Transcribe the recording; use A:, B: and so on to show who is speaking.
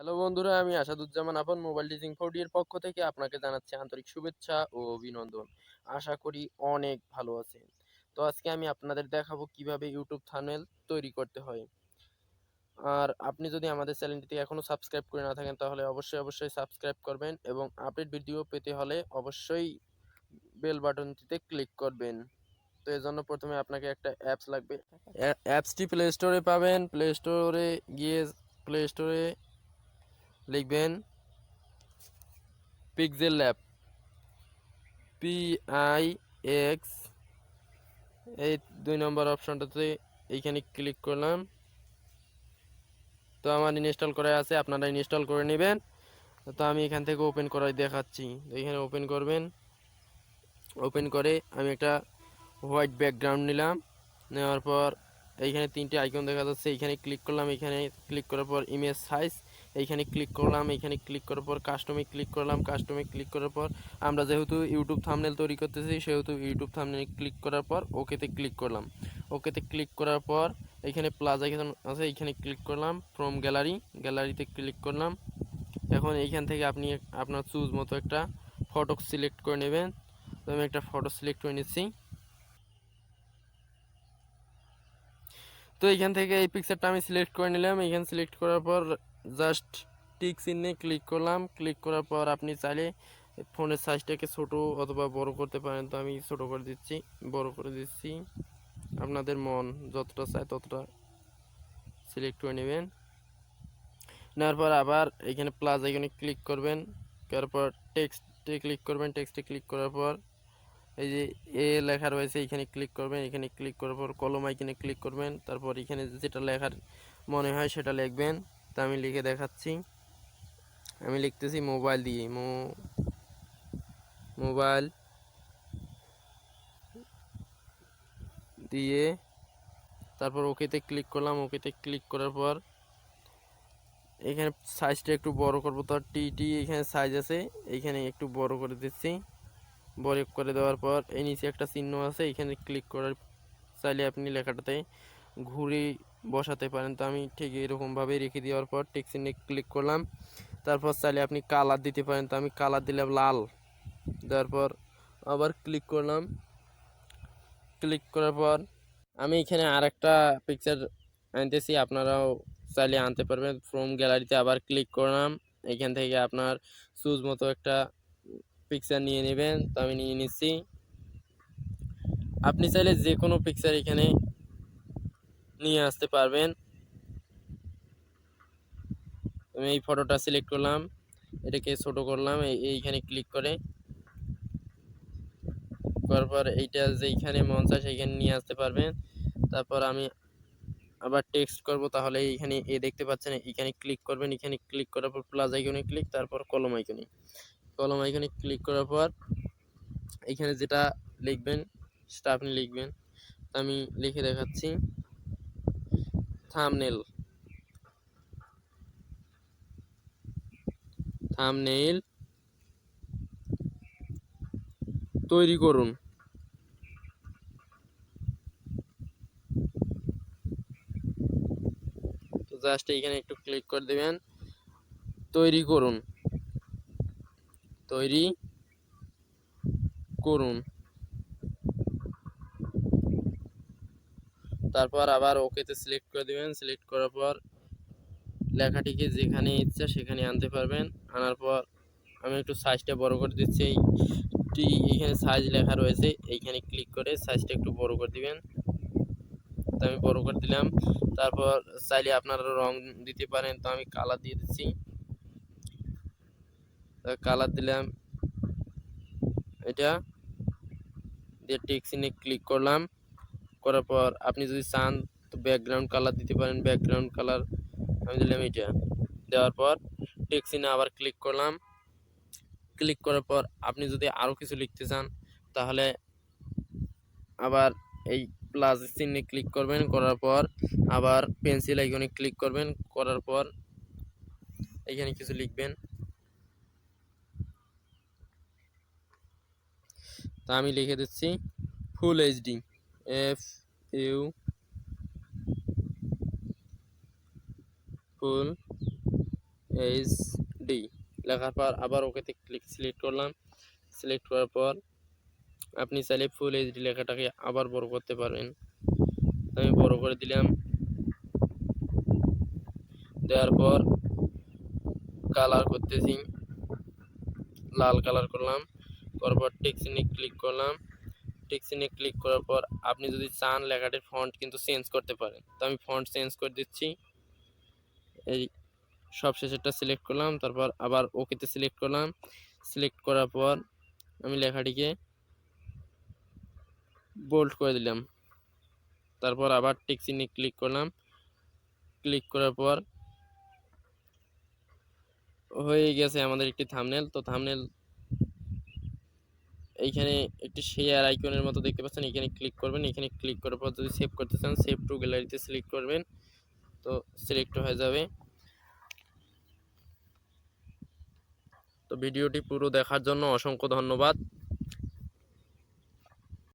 A: Hello বন্ধুরা, আমি আসাদুজ্জামান আপন মোবাইল টিচিং 4D এর পক্ষ থেকে আপনাকে জানাচ্ছি আন্তরিক শুভেচ্ছা ও অভিনন্দন। আশা করি অনেক ভালো আছেন। তো আজকে আমি আপনাদের দেখাবো কিভাবে ইউটিউব থাম্বনেল তৈরি করতে হয়। আর আপনি যদি আমাদের চ্যানেলটিতে এখনো সাবস্ক্রাইব করে না থাকেন তাহলে অবশ্যই সাবস্ক্রাইব করবেন এবং আপডেট ভিডিও পেতে হলে অবশ্যই বেল বাটনটিতে ক্লিক করবেন। তো এজন্য প্রথমে আপনাকে একটা অ্যাপস লাগবে। অ্যাপসটি প্লে স্টোরে পাবেন। প্লে স্টোরে গিয়ে প্লে স্টোরে লিখবেন পিক্সেল ল্যাব, PIX, এই 2 নম্বর অপশনটাতে এইখানে ক্লিক করলাম। তো আমার ইনস্টল করা আছে, আপনারা ইনস্টল করে নেবেন। তো আমি এখান থেকে ওপেন করাই দেখাচ্ছি। তো এখানে ওপেন করবেন। ওপেন করে আমি একটা হোয়াইট ব্যাকগ্রাউন্ড নিলাম। নেওয়ার পর এইখানে 3টে আইকন দেখা যাচ্ছে, এইখানে ক্লিক করলাম। এইখানে ক্লিক করার পর ইমেজ সাইজ, এইখানে ক্লিক করলাম। এইখানে ক্লিক করার পর কাস্টমে ক্লিক করলাম। কাস্টমে ক্লিক করার পর আমরা যেহেতু ইউটিউব থাম্বনেল তৈরি করতেছি সেহেতু ইউটিউব থাম্বনেল ক্লিক করার পর ওকেতে ক্লিক করলাম। ওকেতে ক্লিক করার পর এইখানে প্লাস আইকন আছে, এইখানে ক্লিক করলাম। ফ্রম গ্যালারিতে ক্লিক করলাম। এখন এইখান থেকে আপনি আপনার চুজ মতো একটা ফটো সিলেক্ট করে নেবেন। তো আমি একটা ফটো সিলেক্ট করে নিচ্ছি। তো এইখান থেকে এই পিকচারটা আমি সিলেক্ট করে নিলাম। এইখানে সিলেক্ট করার পর জাস্ট টিক চিহ্নে ক্লিক করলাম। ক্লিক করার পর আপনি চাইলে ফোনের সাইজটাকে ছোট অথবা বড় করতে পারেন। তো আমি ছোট করে দিচ্ছি, বড় করে দিচ্ছি। আপনাদের মন যতটা চায় ততটা সিলেক্ট করে নেবেন। নেওয়ার পর আবার এখানে প্লাস আইকনে ক্লিক করবেন। তারপর টেক্সটে ক্লিক করবেন। টেক্সটে ক্লিক করার পর এই যে লেখা রয়েছে এখানে ক্লিক করবেন। এখানে ক্লিক করার পর কলম আইকনে ক্লিক করবেন। তারপর এখানে যেটা লেখার মনে হয় সেটা লিখবেন। তা আমি লিখে দেখাচ্ছি। আমি লিখতেছি মোবাইল দিয়ে, মোবাইল দিয়ে। তারপর ওকেতে ক্লিক করলাম। ওকেতে ক্লিক করার পর এখানে সাইজটা একটু বড় করব। তো টি এখানে সাইজ আছে, এইখানে একটু বড় করে দিচ্ছি। বড় করে দেওয়ার পর এই নিচে একটা চিহ্ন আছে, এখানে ক্লিক করার চাইলে আপনি লেখাটাতে ঘুরে বসাতে পারেন। তো আমি ঠিক এরকমভাবে রেখে দেওয়ার পর টিক চিহ্নে ক্লিক করলাম। তারপর চাইলে আপনি কালার দিতে পারেন। তো আমি কালার দিলাম লাল। দেওয়ার পর আবার ক্লিক করলাম। ক্লিক করার পর আমি এখানে আরেকটা পিকচার আনতেছি, আপনারাও চাইলে আনতে পারবেন। ফ্রম গ্যালারিতে আবার ক্লিক করলাম। এখান থেকে আপনার চুজ মতো একটা পিকচার নিয়ে নেবেন। তো আমি নিয়ে নিচ্ছি। আপনি চাইলে যে কোনো পিকচার এখানে নিয়ে আসতে পারবেন। আমি এই ফটোটা সিলেক্ট করলাম, এটাকে ছোট করলাম। এইখানে ক্লিক করার পর এইটা যেইখানে মন চায় সেইখানে নিয়ে আসতে পারবেন। তারপর আমি আবার টেক্সট করব, তাহলে এইখানে দেখতে পাচ্ছেন, এইখানে ক্লিক করবেন। এখানে ক্লিক করার পর প্লাস আইকনে ক্লিক, তারপর কলম আইকনে ক্লিক করার পর এইখানে যেটা লিখবেন সেটা আপনি লিখবেন। আমি লিখে দেখাচ্ছি থাম্বনেল, থাম্বনেইল তৈরি করুন। তো জাস্ট এইখানে একটু ক্লিক করে দেবেন। তৈরি করুন, তৈরি করুন। তারপর আবার ওকেতে সিলেক্ট করে দেবেন। সিলেক্ট করার পর লেখাটিকে যেখানে ইচ্ছা সেখানে আনতে পারবেন। আনার পর আমি একটু সাইজটা বড় করে দিচ্ছি। এইখানে সাইজ লেখা রয়েছে, এইখানে ক্লিক করে সাইজটা একটু বড় করে দিবেন। তো আমি বড় করে দিলাম। তারপর চাইলে আপনারা রং দিতে পারেন। তো আমি কালার দিয়ে দিচ্ছি। কালার দিলাম এটা দিয়ে টিক চিহ্নে ক্লিক করলাম। করার পর আপনি যদি চান তো ব্যাকগ্রাউন্ড কালার দিতে পারেন। ব্যাকগ্রাউন্ড কালার আমি দিলাম এটা। দেওয়ার পর টিক চিহ্নে আবার ক্লিক করলাম। ক্লিক করার পর আপনি যদি আরও কিছু লিখতে চান তাহলে আবার এই প্লাস চিহ্নে ক্লিক করবেন। করার পর আবার পেন্সিল আইকনে ক্লিক করবেন। করার পর এখানে কিছু লিখবেন। তা আমি লিখে দিচ্ছি ফুল এইচডি, FU ফুল HD লেখার পর আবার ওকেতে সিলেক্ট করলাম। সিলেক্ট করার পর আপনি চাইলে ফুল এইচডি লেখাটাকে আবার বড় করতে পারবেন। আমি বড় করে দিলাম। দেওয়ার পর কালার করতেছি, লাল কালার করলাম। করার পর টিক চিহ্নে ক্লিক করলাম। টিক চিহ্নে ক্লিক করার পর আপনি যদি চান লেখাটির ফন্ট কিন্তু চেঞ্জ করতে পারেন। তো আমি ফন্ট চেঞ্জ করে দিচ্ছি। এই সব শেষেরটা সিলেক্ট করলাম, তারপর আবার ওকেতে সিলেক্ট করলাম। সিলেক্ট করার পর আমি লেখাটিকে বোল্ড করে দিলাম। তারপর আবার টিক চিহ্নে ক্লিক করলাম। ক্লিক করার পর হয়ে গেছে আমাদের একটি থাম্বনেল। তো থাম্বনেল এইখানে একটি শেয়ার আইকনের মতো দেখতে পাচ্ছেন, এখানে ক্লিক করবেন। এখানে ক্লিক করার পর যদি সেভ করতে চান সেভ টু গ্যালারিতে সিলেক্ট করবেন, তো সিলেক্ট হয়ে যাবে। তো ভিডিওটি পুরো দেখার জন্য অসংখ্য ধন্যবাদ।